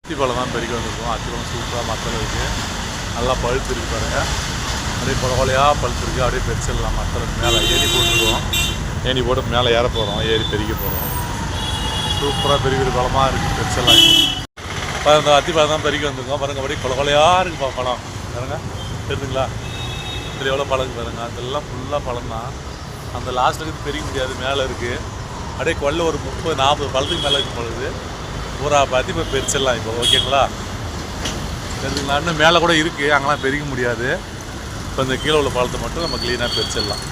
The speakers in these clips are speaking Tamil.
அத்திப்பழம் தான் பெருக்கி வந்திருக்கோம். அத்திப்பழம் சூப்பராக மத்தளம் இருக்குது, நல்லா பழுத்து இருக்குது பாருங்கள். அப்படியே கொலையாக பழுத்து இருக்குது. அப்படியே பெருசிடலாம். மத்தளம் மேலே ஏணி போட்டுருக்கோம். ஏணி போட்டு மேலே ஏற போகிறோம், ஏறி பெருக்க போகிறோம். சூப்பராக பெரிய பழமாக இருக்குது. பெருசெல்லாம் இப்போ அந்த அத்திப்பழம் தான் பெருக்கி வந்திருக்கோம் பாருங்கள். அப்படியே கொலையாக இருக்குப்பா பழம் பாருங்கள், தெரியுதுங்களா? இதில் எவ்வளோ பழம் பாருங்கள். அதெல்லாம் ஃபுல்லாக பழம் தான். அந்த லாஸ்ட்டுக்கு பெருக்க முடியாது, மேலே இருக்குது. அப்படியே கொல்ல ஒரு 30-40 பழத்துக்கு மேலே இருக்கும் பொழுது பூரா பார்த்து இப்போ பெருசெல்லாம் இப்போ ஓகேங்களா? தெரிஞ்சுங்களா? இன்னும் மேலே கூட இருக்குது, அங்கெல்லாம் பெருக்க முடியாது. இப்போ இந்த கீழே உள்ள பழத்தை மட்டும் நம்ம க்ளீனாக பெருசிடலாம்.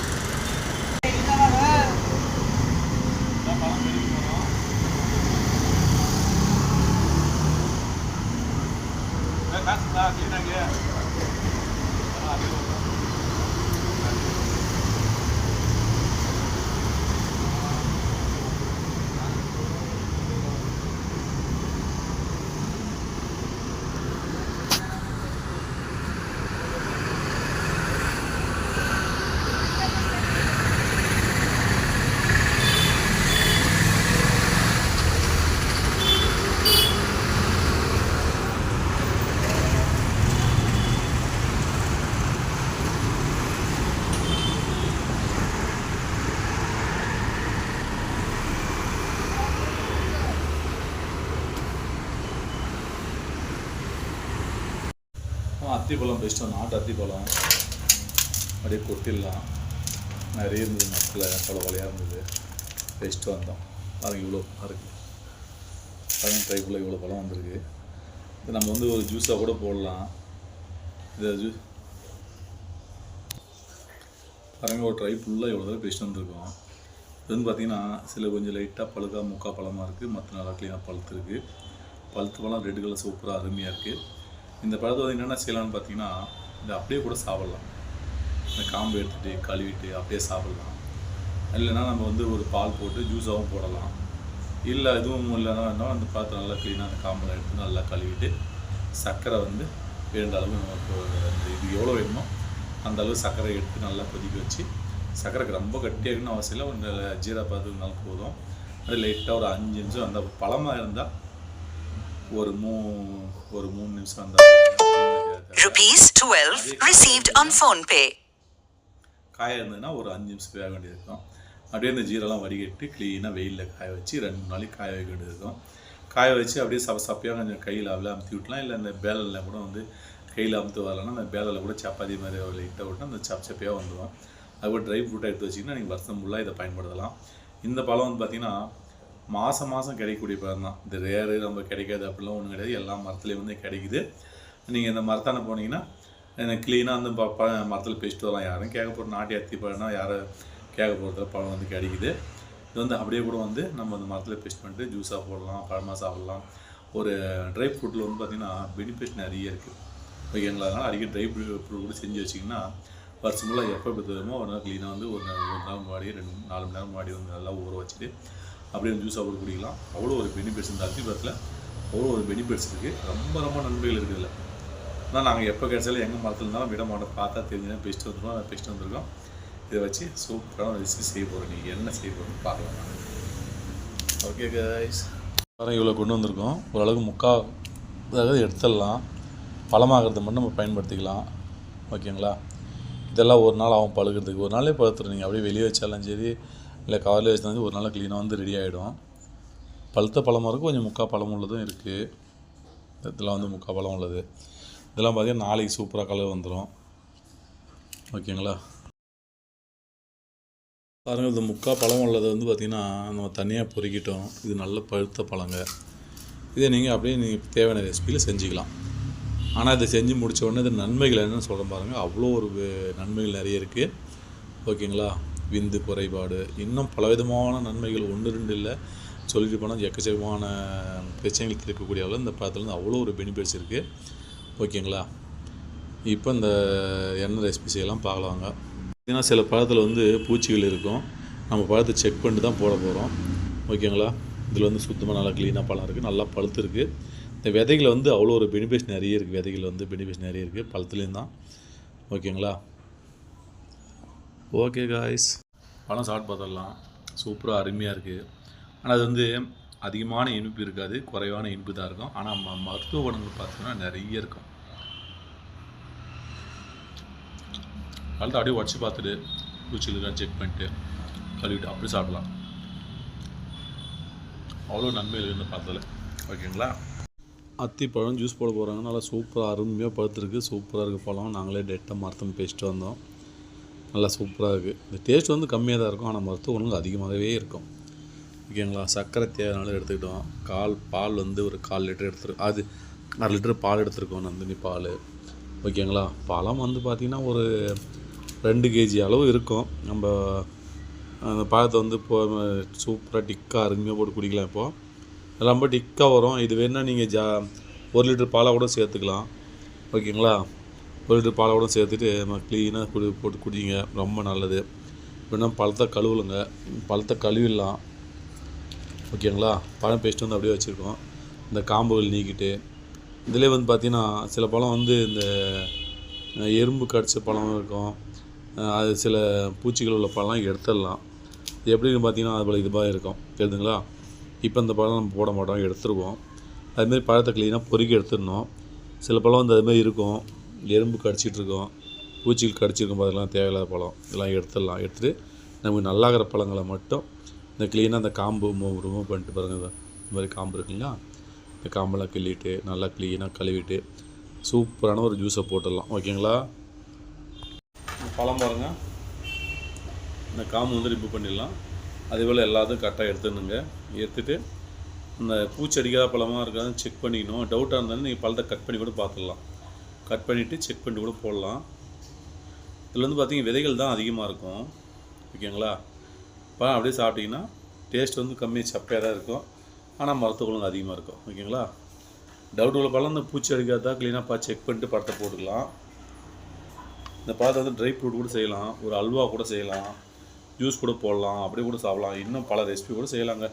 அத்திப்பழம் பெஸ்ட்டு, நாட்டு அத்திப்பழம் அப்படியே கொட்டிடலாம். நிறைய இருந்தது, மரத்தில் கொலையாக இருந்தது. பெஸ்ட்டு வந்தோம் பாருங்கள். இவ்வளோ இருக்குது பாருங்கள், ட்ரைக்குள்ளே இவ்வளோ பழம் வந்திருக்கு. இது நம்ம வந்து ஒரு ஜூஸாக கூட போடலாம். இது பாருங்கள், ஒரு ட்ரை ஃபுல்லாக இவ்வளோ தான் பெஸ்ட் வந்திருக்கும். இது வந்து பார்த்திங்கன்னா சில கொஞ்சம் லைட்டாக பழுக்கா முக்கா பழமாக இருக்குது, மற்ற நல்லா க்ளீனாக பழுத்து இருக்குது. பழுத்து பழம் ரெட் கலர் சூப்பராக அருமையாக இருக்குது. இந்த பழத்தை வந்து என்னென்ன செய்யலாம்னு பார்த்தீங்கன்னா, இதை அப்படியே கூட சாப்பிட்லாம். இந்த காம்பு எடுத்துகிட்டு கழுவிட்டு அப்படியே சாப்பிட்லாம். இல்லைன்னா நம்ம வந்து ஒரு பால் போட்டு ஜூஸாகவும் போடலாம். இல்லை எதுவும் இல்லைன்னா அந்த பழத்தை நல்லா க்ளீனாக அந்த காம்பெல்லாம் எடுத்து நல்லா கழுவிட்டு சர்க்கரை வந்து வேண்ட அளவு நமக்கு இது எவ்வளோ வேணுமோ அந்த அளவு சர்க்கரை எடுத்து நல்லா கொதிக்க வச்சு, சர்க்கரைக்கு ரொம்ப கட்டியாக இருக்குன்னு அவசியம் இல்லை, ஒரு ஜீரா பார்த்துனாலும் போதும். அது லைட்டாக ஒரு 5 நிமிஷம் அந்த பழமாக இருந்தால் ஒரு 3 நிமிஷம் அந்த ₹12 received on PhonePe காய இருந்ததுன்னா ஒரு 5 நிமிஷம் வேக வேண்டியிருக்கும். அப்படியே இந்த ஜீரெல்லாம் வடிகட்டி க்ளீனாக வெயிலில் காய வச்சு 2 நாளைக்கு காய வைக்க வேண்டியிருக்கும். காய வச்சு அப்படியே சப்பையாக கொஞ்சம் கையில் அமுத்தி விட்டலாம். இல்லை அந்த பேலரில் கூட வந்து கையில் அமுத்து வரலன்னா அந்த பேலரில் கூட சப்பாத்தி மாதிரி லைட்டாக விட்டு அந்த சப்பையாக வந்துடும். அதுபோல் ட்ரை ஃப்ரூட்டாக எடுத்து வச்சிங்கன்னா நீங்கள் வருஷம் ஃபுல்லாக இதை பயன்படுத்தலாம். இந்த பழம் வந்து பார்த்திங்கன்னா மாதம் கிடைக்கக்கூடிய பழம் தான். இந்த ரேரு நம்ம கிடைக்காது அப்படிலாம் ஒன்றும் கிடையாது. எல்லா மரத்துலேயும் வந்து கிடைக்குது. நீங்கள் இந்த மரத்தான போனீங்கன்னா எனக்கு க்ளீனாக அந்த மரத்தில் பேசிட்டு வரலாம். யாரும் கேட்க போகிற நாட்டி அத்தி பழம்னா யாரும் கேட்க போகிறதுல பழம் வந்து கிடைக்குது. இது வந்து அப்படியே கூட வந்து நம்ம அந்த மரத்தில் பேஸ்ட் பண்ணிட்டு ஜூஸாக போடலாம், பழமாக சாப்பிட்லாம். ஒரு ட்ரை ஃப்ரூட்டில் வந்து பார்த்திங்கன்னா பெனிஃபிட் நிறைய இருக்குது ஓகேங்களா? அதனால் அடிக்கடி ட்ரை ஃப்ரூட் கூட செஞ்சு வச்சிங்கன்னா வருஷம் ஃபுல்லாக எப்போ தருமோ ஒரு நாள் க்ளீனாக வந்து ஒரு நாள் முன்னாடி 2-4 மணி நேரம் முன்னாடி வந்து நல்லா ஊற வச்சுட்டு அப்படியே ஜூஸாக போட்டு குடிக்கலாம். அவ்வளோ ஒரு பெனிஃபிட்ஸ் இந்த அத்திப்பழத்தில் அவ்வளோ ஒரு பெனிஃபிட்ஸ் இருக்குது. ரொம்ப நன்மைகள் இருக்குது இல்லை. ஆனால் நாங்கள் எப்போ கிடைச்சாலும் எங்கள் மரத்தில் இருந்தாலும் விட மாட்டோம். பார்த்தா தெரிஞ்சுன்னா பெஸ்ட்டு வந்துடும். அதை பெஸ்ட்டு வந்திருக்கோம். இதை வச்சு சூப்பரான ரெசிபி செய்ய போகிறோம். நீங்கள் என்ன செய்ய போகிறோன்னு பார்க்கலாம். ஓகே கைஸ், பாருங்கள் இவ்வளோ கொண்டு வந்திருக்கோம். ஓரளவுக்கு அதாவது எடுத்துடலாம். பழமாகிறத மட்டும் நம்ம பயன்படுத்திக்கலாம் ஓகேங்களா? இதெல்லாம் ஒரு நாள் ஆகும் பழுக்கிறதுக்கு. ஒரு நாளே பழுத்துரும். நீங்கள் அப்படியே வெளியே வச்சாலும் சரி, இல்லை கவரில் வச்சாலும் ஒரு நாள் க்ளீனாக வந்து ரெடி ஆகிடும். பழுத்த பழமும் இருக்குது, கொஞ்சம் முக்கால் பழம் உள்ளதும் இருக்குது. இதெல்லாம் வந்து முக்கால் பழம் உள்ளது. இதெல்லாம் பார்த்திங்கன்னா நாளைக்கு சூப்பராக கலர் வந்துடும் ஓகேங்களா? பாருங்கள், இது முக்கால் பழம் உள்ளது வந்து பார்த்திங்கன்னா நம்ம தனியாக பொறுக்கிட்டோம். இது நல்ல பழுத்த பழங்க. இதை நீங்கள் அப்படியே நீங்கள் தேவையான ரெசிபியில் செஞ்சுக்கலாம். ஆனால் இதை செஞ்சு முடித்த உடனே இது நன்மைகள் என்னென்னு சொல்கிறேன் பாருங்கள். அவ்வளோ ஒரு நன்மைகள் நிறைய இருக்குது ஓகேங்களா? விந்து குறைபாடு, இன்னும் பலவிதமான நன்மைகள் 1-2 இல்லை, சொல்லிட்டு போனால் எக்கச்சக்கமான பிரச்சனைகள் தீர்க்கக்கூடிய அளவு இந்த பழத்துலேருந்து அவ்வளோ ஒரு பெனிஃபிட்ஸ் இருக்குது ஓகேங்களா? இப்போ இந்த எண்ணெய் ரெசிபி செய்யலாம் பார்க்கலாங்க. ஏன்னா சில பழத்தில் வந்து பூச்சிகள் இருக்கும். நம்ம பழத்தை செக் பண்ணிட்டு தான் போட போகிறோம் ஓகேங்களா? இதில் வந்து சுத்தமாக நல்லா க்ளீனாக பழம் இருக்குது, நல்லா பழுத்து இருக்குது. இந்த விதைகள் வந்து அவ்வளோ ஒரு பெனிஃபிட்ஸ் நிறைய இருக்குது. விதைகள் வந்து பெனிஃபிட்ஸ் நிறைய இருக்குது பழத்துலேயும் தான் ஓகேங்களா? ஓகே காய்ஸ், பழம் சாப்பிட்டு பார்த்துடலாம். சூப்பராக அருமையாக இருக்குது. ஆனால் அது வந்து அதிகமான இனிப்பு இருக்காது, குறைவான இனிப்பு தான் இருக்கும். ஆனால் மருத்துவ குணங்கள் பார்த்தீங்கன்னா நிறைய இருக்கும். பழத்தை அப்படியே உடச்சி பார்த்துட்டு பூச்சிகள் இருக்கான்னு செக் பண்ணிட்டு கழுவிட்டு அப்படி சாப்பிடலாம். அவ்வளோ நன்மைகள் இருந்து பார்த்ததில்ல. ஓகேங்களா? அத்திப்பழம் ஜூஸ் போட போகிறாங்க. நல்லா சூப்பராக அருமையாக பழுத்துருக்கு. சூப்பராக இருக்குது பழம். நாங்களே டேட்டாக மரத்தம் பேசிட்டு வந்தோம். நல்லா சூப்பராக இருக்குது. இந்த டேஸ்ட் வந்து கம்மியாக தான் இருக்கும், ஆனால் மருத்துவ குணங்கள் அதிகமாகவே இருக்கும். ஓகேங்களா? சர்க்கரை தேவைனாலும் எடுத்துக்கிட்டோம். பால் வந்து ஒரு 1/4 லிட்டர் எடுத்துருக்கோம். அது 1/2 லிட்டர் பால் எடுத்துருக்கோம், நந்தினி பால். ஓகேங்களா? பழம் வந்து பார்த்திங்கன்னா ஒரு 2 கேஜி அளவு இருக்கும். நம்ம அந்த பழத்தை வந்து இப்போ சூப்பராக டிக்காக அருமையாக போட்டு குடிக்கலாம். இப்போது ரொம்ப டிக்காக வரும். இது வேணால் நீங்கள் 1 லிட்டர் பாலாக கூட சேர்த்துக்கலாம். ஓகேங்களா? 1 லிட்டர் பாலை கூட சேர்த்துட்டு நம்ம க்ளீனாக போட்டு குடிங்க, ரொம்ப நல்லது. வேணா பழத்தை கழுவுலுங்க, பழத்தை கழுவிடலாம். ஓகேங்களா? பழம் பேஸ்ட் வந்து அப்படியே வச்சுருக்கோம். இந்த காம்புகள் நீக்கிட்டு இதிலே வந்து பார்த்திங்கன்னா சில பழம் வந்து இந்த எறும்பு கடிச்ச பழம் இருக்கும், அது சில பூச்சிகள் உள்ள பழம்லாம் எடுத்துடலாம். இது எப்படின்னு பார்த்தீங்கன்னா அது போல் இதுவாக இருக்கும், தெரியுதுங்களா? இப்போ இந்த பழம் நம்ம போட மாட்டோம், எடுத்துருவோம். அதுமாரி பழத்தை க்ளீனாக பொறுக்கி எடுத்துடணும். சில பழம் வந்து அதுமாதிரி இருக்கும், எறும்பு கடிச்சிட்ருக்கோம், பூச்சிகள் கடிச்சிருக்கும், அதெல்லாம் தேவையில்லாத பழம். இதெல்லாம் எடுத்துடலாம். எடுத்துகிட்டு நமக்கு நல்லாகிற பழங்களை மட்டும் இந்த க்ளீனாக அந்த காம்பு ரிமூவ் பண்ணிட்டு பாருங்கள். இந்த மாதிரி காம்பு இருக்குங்களா, இந்த காம்பெல்லாம் கிள்ளிட்டு நல்லா க்ளீனாக கழுவிட்டு சூப்பரான ஒரு ஜூஸை போட்டுடலாம். ஓகேங்களா? பழம் பாருங்கள், இந்த காம்பு வந்து ரிமூவ் பண்ணிடலாம். அதேபோல் எல்லாத்தையும் கரெக்டாக எடுத்துடணுங்க. எடுத்துகிட்டு இந்த பூச்சி அடிக்காத பழமாக இருக்காதுன்னு செக் பண்ணிக்கணும். டவுட்டாக இருந்தாலும் நீங்கள் பழத்தை கட் பண்ணி கூட பார்த்துடலாம். கட் பண்ணிவிட்டு செக் பண்ணிட்டு கூட போடலாம். இதில் வந்து பார்த்திங்கன்னா விதைகள் தான் அதிகமாக இருக்கும். ஓகேங்களா? பழம் அப்படியே சாப்பிட்டிங்கன்னா டேஸ்ட் வந்து கம்மியாக சப்பையாக தான் இருக்கும், ஆனால் மருத்துவ குணம் அதிகமாக இருக்கும். ஓகேங்களா? டவுட் உள்ள பழம் இந்த பூச்சி அடிக்காதா க்ளீனாக செக் பண்ணிட்டு பழத்தை போட்டுக்கலாம். இந்த பழத்தை வந்து ட்ரை ஃப்ரூட் கூட செய்யலாம், ஒரு அல்வா கூட செய்யலாம், ஜூஸ் கூட போடலாம், அப்படியே கூட சாப்பிடலாம். இன்னும் பல ரெசிபி கூட செய்யலாங்க.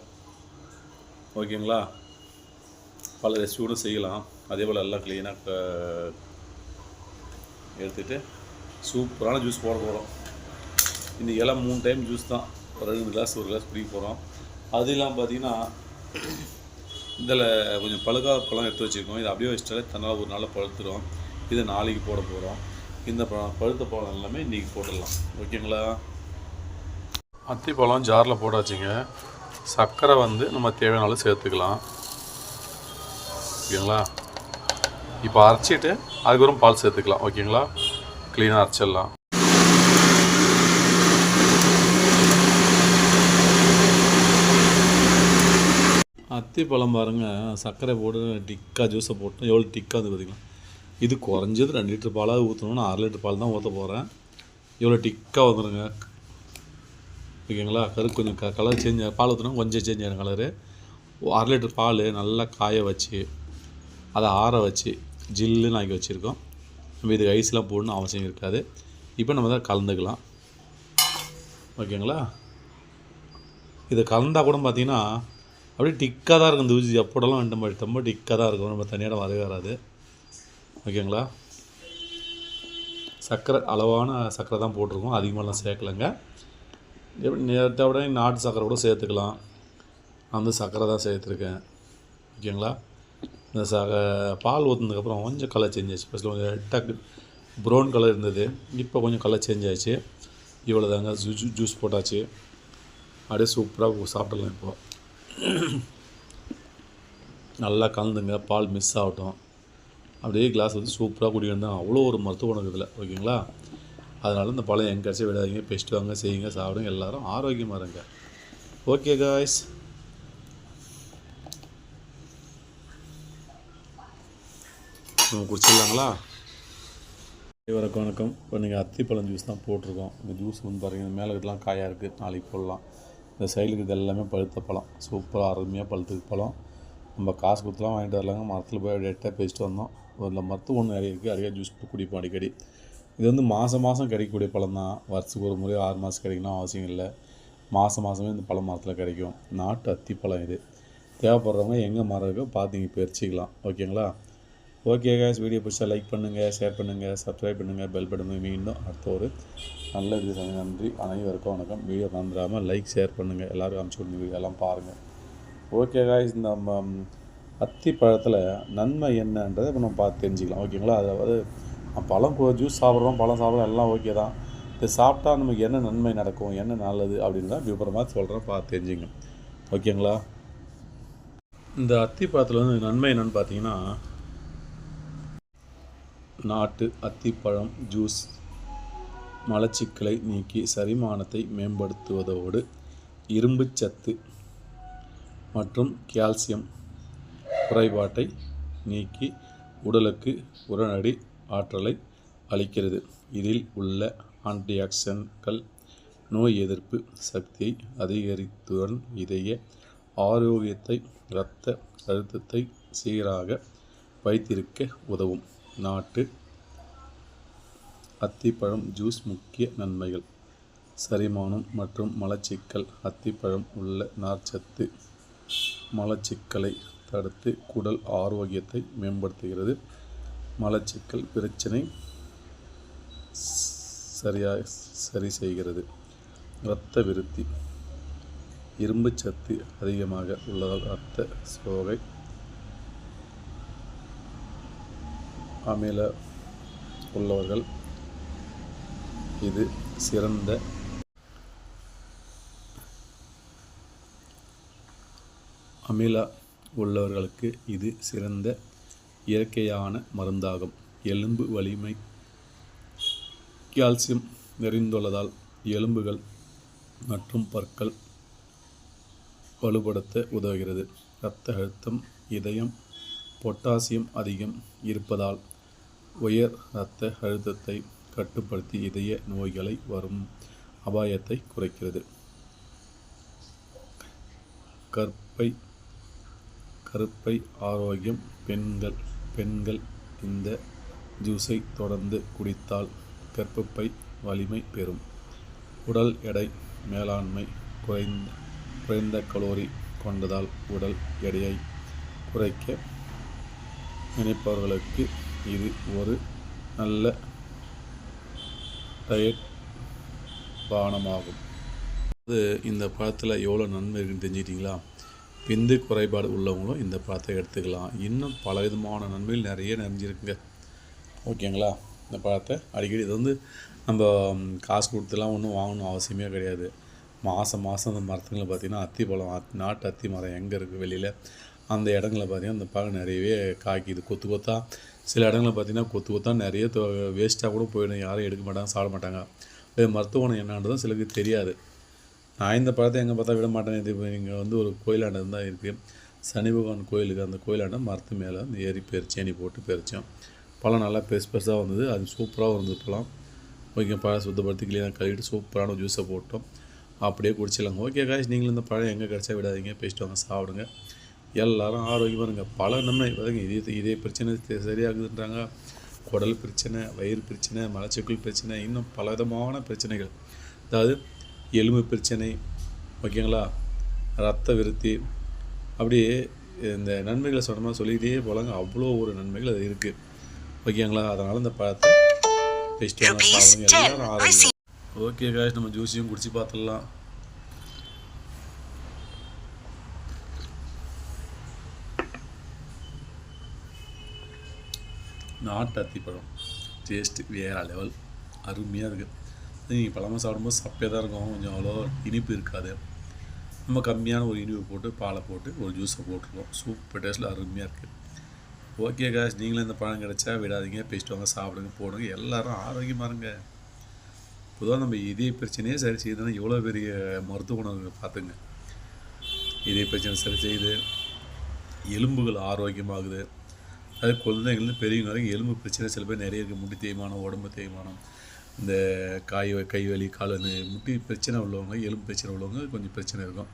ஓகேங்களா? பல ரெசிபி கூட செய்யலாம். அதே போல் எல்லாம் க்ளீனாக எடுத்துகிட்டு சூப்பரான ஜூஸ் போட போகிறோம். இந்த எல்லாம் 3 டைம் ஜூஸ் தான், ஒரு 2 கிளாஸ் 1 கிளாஸ் குடிக்க போகிறோம். அது இல்லாமல் பார்த்திங்கன்னா இதில் கொஞ்சம் பழுக்காத பழம் எடுத்து வச்சுருக்கோம். இதை அப்படியே வச்சுட்டாலே தன்னால் ஒரு நாளில் பழுத்துடும். இதை நாளைக்கு போட போகிறோம். இந்த பழுத்த பழம் எல்லாமே இன்றைக்கி போட்டுடலாம். ஓகேங்களா? அத்திப்பழம் ஜாரில் போட்டாச்சுங்க. சர்க்கரை வந்து நம்ம தேவையானாலும் சேர்த்துக்கலாம். ஓகேங்களா? இப்போ அரைச்சிட்டு அதுக்கப்புறம் பால் சேர்த்துக்கலாம். ஓகேங்களா? க்ளீனாக அரைச்சிடலாம். அத்திப்பழம் பாருங்கள், சர்க்கரை போட்டு டிக்காக ஜூஸை போட்டோம். எவ்வளோ டிக்காக வந்து பார்த்திங்களா? இது குறைஞ்சது 2 லிட்டர் பாலாக ஊற்றணும்னா 6 லிட்டர் பால் தான் ஊற்ற போகிறேன். இவ்வளோ டிக்காக வந்துடுங்க. ஓகேங்களா? கொஞ்சம் கலர் சேஞ்ச், பால் ஊற்றினா கொஞ்சம் சேஞ்ச் ஆகிடும் கலரு. 1/2 லிட்டர் பால் நல்லா காய வச்சு அதை ஆற வச்சு ஜில்லுன்னு ஆக்கி வச்சுருக்கோம். நம்ம இதுக்கு ஐஸ்லாம் போடணும்னு அவசியம் இருக்காது. இப்போ நம்ம தான் கலந்துக்கலாம். ஓகேங்களா? இதை கலந்தால் கூட பார்த்திங்கன்னா அப்படியே டிக்காக தான் இருக்கும். இந்த ஊசி எப்போடலாம் ரொம்ப டிக்காக தான் இருக்கும், நம்ம தனியாக வரவே வராது. ஓகேங்களா? சர்க்கரை அளவான சர்க்கரை தான் போட்டிருக்கோம், அதிகமாகலாம் சேர்க்கலைங்க. எப்படி நேரத்தை விட நாட்டு சர்க்கரை கூட சேர்த்துக்கலாம். நான் வந்து சர்க்கரை தான் சேர்த்துருக்கேன். ஓகேங்களா? இந்த பால் ஊற்றுனதுக்கப்புறம் கொஞ்சம் கலர் சேஞ்ச் ஆச்சு. ஃபஸ்ட்டில் கொஞ்சம் டக்கு ப்ரௌன் கலர் இருந்தது, இப்போ கொஞ்சம் கலர் சேஞ்ச் ஆகிடுச்சு. இவ்வளோ தாங்க ஜூஸ் போட்டாச்சு. அப்படியே சூப்பராக சாப்பிடலாம். இப்போது நல்லா கலந்துங்க, பால் மிஸ் ஆகட்டும். அப்படியே கிளாஸ் வந்து சூப்பராக குடிக்கணும் தான், அவ்வளோ ஒரு மருத்துவ குணம் இதில். ஓகேங்களா? அதனால் இந்த பழம் எங்கேயாச்சும் விடாதீங்க, பெஸ்ட்டு வாங்க, செய்யுங்க, சாப்பிடுங்க, எல்லோரும் ஆரோக்கியமாக இருங்க. ஓகே காய்ஸ், நம்ம குடிச்சிடலாங்களா? வணக்கம். இப்போ நீங்கள் அத்திப்பழம் ஜூஸ் தான் போட்டிருக்கோம். இந்த ஜூஸ் வந்து பாருங்கள், மேலே இதெல்லாம் காயாக இருக்குது, நாளைக்கு போடலாம். இந்த சைடுக்கு இது எல்லாமே பழுத்த பழம், சூப்பராக அருமையாக பழுத்தது பழம். நம்ம காசு கொடுத்துலாம் வாங்கிட்டு வரலாங்க, மரத்தில் போய் டேட்டாக பேசிட்டு வந்தோம். அதில் மருத்துவ ஒன்று நிறைய இருக்குது, நிறைய ஜூஸ் குடிப்போம் அடிக்கடி. இது வந்து மாதம் கிடைக்கக்கூடிய பழம் தான். வருஷத்துக்கு ஒரு முறை 6 மாதம் கிடைக்கணும் அவசியம் இல்லை. மாதமே இந்த பழம் மரத்தில் கிடைக்கும். நாட்டு அத்திப்பழம் இது. தேவைப்படுறவங்க எங்கே மரம் இருக்கோ பார்த்து நீங்கள் பறிச்சிக்கலாம். ஓகேங்களா? ஓகே காய்ஸ், வீடியோ பிடிச்சா லைக் பண்ணுங்கள், ஷேர் பண்ணுங்கள், சப்ஸ்கிரைப் பண்ணுங்கள், பெல் பட்டன் மீண்டும் அடுத்த ஒரு நல்ல வீடியோ. நன்றி, அனைவருக்கும் வணக்கம். வீடியோ மறந்துடாமல் லைக் ஷேர் பண்ணுங்கள், எல்லோரும் அனுப்பிச்சி விடுங்க, வீடியோ எல்லாம் பாருங்கள். ஓகே காய்ஸ், இந்த அத்தி பழத்தில் நன்மை என்னன்றதை இப்போ நம்ம பார்த்து தெரிஞ்சுக்கலாம். ஓகேங்களா? அதாவது பழம் ஜூஸ் சாப்பிட்றோம், பழம் சாப்பிட்றோம், எல்லாம் ஓகே தான். இது சாப்பிட்டா நமக்கு என்ன நன்மை நடக்கும், என்ன நல்லது அப்படின்னு தான் விவரமாக சொல்கிறேன், பார்த்து தெரிஞ்சுங்க. ஓகேங்களா? இந்த அத்தி பழத்தில் வந்து நன்மை என்னென்னு பார்த்தீங்கன்னா, நாட்டு அத்திப்பழம் ஜூஸ் மலச்சிக்கலை நீக்கி செரிமானத்தை மேம்படுத்துவதோடு இரும்பு சத்து மற்றும் கால்சியம் குறைபாட்டை நீக்கி உடலுக்கு உடனடி ஆற்றலை அளிக்கிறது. இதில் உள்ள ஆன்டிஆக்சிடன்ட்கள் நோய் எதிர்ப்பு சக்தியை அதிகரித்துடன் இதய ஆரோக்கியத்தை, இரத்த அழுத்தத்தை சீராக வைத்திருக்க உதவும். நாட்டு அத்திப்பழம் ஜூஸ் முக்கிய நன்மைகள்: செரிமானம் மற்றும் மலச்சிக்கல். அத்திப்பழம் உள்ள நார்ச்சத்து மலச்சிக்கலை தடுத்து குடல் ஆரோக்கியத்தை மேம்படுத்துகிறது. மலச்சிக்கல் பிரச்சனை சரி செய்கிறது. இரத்த விருத்தி. இரும்பு சத்து அதிகமாக உள்ளதால் இரத்த சோகை, அமில உள்ளவர்கள் இது சிறந்த உள்ளவர்களுக்கு இது சிறந்த இயற்கையான மருந்தாகும். எலும்பு வலிமை. கால்சியம் நிறைந்துள்ளதால் எலும்புகள் மற்றும் பற்கள் வலுப்படுத்த உதவுகிறது. இரத்த அழுத்தம். இதயம். பொட்டாசியம் அதிகம் இருப்பதால் உயர் இரத்த அழுத்தத்தை கட்டுப்படுத்தி இதய நோய்களை வரும் அபாயத்தை குறைக்கிறது. கருப்பை ஆரோக்கியம். பெண்கள் இந்த ஜூஸை தொடர்ந்து குடித்தால் கர்ப்பப்பை வலிமை பெறும். உடல் எடை மேலாண்மை. குறைந்த கலோரி கொண்டதால் உடல் எடையை குறைக்க நினைப்பவர்களுக்கு இது ஒரு நல்ல டயட் பானமாகும். அது இந்த பழத்தில் எவ்வளோ நன்மை இருக்குன்னு தெரிஞ்சுக்கிட்டிங்களா? விந்து குறைபாடு உள்ளவங்களும் இந்த பழத்தை எடுத்துக்கலாம். இன்னும் பலவிதமான நன்மைகள் நிறைய நிறைஞ்சிருக்குங்க. ஓகேங்களா? இந்த பழத்தை அடிக்கடி இது வந்து நம்ம காசு கொடுத்துலாம் ஒன்றும் வாங்கணும் அவசியமே கிடையாது. மாதம் அந்த மரத்துங்களை பார்த்திங்கன்னா அத்தி பழம், நாட்டு அத்தி மரம் எங்கே இருக்குது வெளியில், அந்த இடங்களில் பார்த்திங்கன்னா அந்த பழம் நிறையவே காய்க்குது. கொத்தாக சில இடங்களில் பார்த்திங்கன்னா கொத்தாக நிறைய வேஸ்ட்டாக கூட போயிடும். யாரும் எடுக்க மாட்டாங்க, சாப்பிட மாட்டாங்க. மருத்துவ குணம் என்னன்றதும் சிலருக்கு தெரியாது. நான் இந்த பழத்தை எங்கே பார்த்தா விட மாட்டேன். இது இங்கே வந்து ஒரு கோயிலாண்டது தான் இருக்குது, சனி பகவான் கோயிலுக்கு. அந்த கோயிலாண்ட மரத்து மேலே அந்த ஏறி சேனி போட்டு பறித்தோம். பழம் நல்லா பெருசாக வந்தது. அது சூப்பராக இருந்தது பழம். ஓகே, பழம் சுத்தப்படுத்தி கிளீனாக கழுவிட்டு சூப்பரான ஜூஸை போட்டோம். அப்படியே குடிச்சிடலாங்க. ஓகே காய்ஸ், நீங்களும் இந்த பழம் எங்கே கிடச்சா விடாதீங்க, பேசிட்டு வாங்க, சாப்பிடுங்க. எல்லோரும் ஆரோக்கியமாக இருங்க. பல நன்மை பார்த்திங்க. இதே பிரச்சனை சரியாகுதுன்றாங்க. குடல் பிரச்சனை, வயிறு பிரச்சனை, மலச்சிக்கல் பிரச்சனை, இன்னும் பல விதமான பிரச்சனைகள். அதாவது எலும்பு பிரச்சனை, ஓகேங்களா, இரத்த விருத்தி, அப்படியே இந்த நன்மைகளை சொன்னமாக சொல்லிக்கிட்டே போகலாங்க. அவ்வளோ ஒரு நன்மைகள் அது இருக்குது. ஓகேங்களா? அதனால் இந்த பழத்தை பேசிட்டு வாங்க, சாப்பிடுங்க. எல்லோரும் ஆரோக்கியம். ஓகே காய்ஸ், நம்ம ஜூஸையும் குடிச்சு பார்த்துடலாம். நாட்டு அத்திப்பழம் டேஸ்ட்டு வேறு லெவல், அருமையாக இருக்குது. நீங்கள் பழமாக சாப்பிடும்போது சப்பையாக தான் இருக்கும், கொஞ்சம் அவ்வளோ இனிப்பு இருக்காது. நம்ம கம்மியான ஒரு இனிப்பு போட்டு பாலை போட்டு ஒரு ஜூஸை போட்டுருவோம். சூப்பர் டேஸ்ட்டில் அருமையாக இருக்குது. ஓகே காய்ஸ், நீங்களும் இந்த பழம் கிடச்சா விடாதீங்க, பேசிட்டு வாங்க, சாப்பிடுங்க, போடுங்க. எல்லோரும் ஆரோக்கியமாக இருங்க. பொதுவாக நம்ம இதய பிரச்சனையே சரி செய்யுதுன்னா எவ்வளோ பெரிய மருத்துவ குணம் பார்த்துங்க. இதய பிரச்சனை சரி செய்யுது, எலும்புகள் ஆரோக்கியமாகுது. அது குழந்தைங்கள்லேருந்து பெரியவங்க வரைக்கும் எலும்பு பிரச்சனை சில பேர் நிறைய இருக்குது. முட்டி தேய்மானம், உடம்பு தேய்மானம், இந்த கை வலி, கால் முட்டி பிரச்சனை உள்ளவங்க, எலும்பு பிரச்சனை உள்ளவங்க கொஞ்சம் பிரச்சனை இருக்கும்.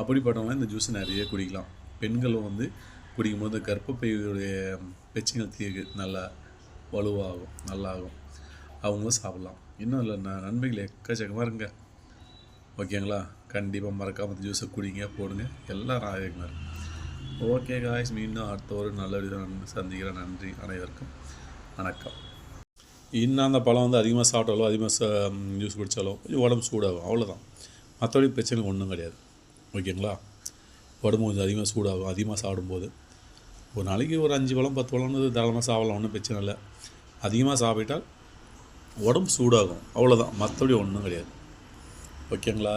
அப்படிப்பட்டவங்க இந்த ஜூஸை நிறைய குடிக்கலாம். பெண்களும் வந்து குடிக்கும்போது கர்ப்பப்பையுடைய பிரச்சனைகள் நல்லா வலுவாகும், நல்லாகும். அவங்களும் சாப்பிட்லாம். இன்னும் இல்லை நன்மைகள் எக்கச்சக்கமாக இருங்க. ஓகேங்களா? கண்டிப்பாக மறக்காமல் இந்த ஜூஸை குடிங்க, போடுங்க. எல்லோரும் ஆரோக்கியமாக இருக்கும். ஓகே காய்ஸ், மீண்டும் அடுத்த ஒரு நல்ல வீடியோ சந்திக்கிறேன். நன்றி அனைவருக்கும், வணக்கம். இன்னும் அந்த பழம் வந்து அதிகமாக சாப்பிட்டாலோ அதிகமாக ஜூஸ் குடித்தாலோ கொஞ்சம் உடம்பு சூடாகும், அவ்வளோதான். மற்றபடி பிரச்சனை ஒன்றும் கிடையாது. ஓகேங்களா? உடம்பு கொஞ்சம் அதிகமாக சூடாகும் அதிகமாக சாப்பிடும்போது. ஒரு நாளைக்கு ஒரு 5 பழம் 10 பழம்னு தாராளமாக சாப்பிடலாம், ஒன்றும் பிரச்சனை இல்லை. அதிகமாக சாப்பிட்டால் உடம்பு சூடாகும், அவ்வளோதான், மற்றபடி ஒன்றும் கிடையாது. ஓகேங்களா?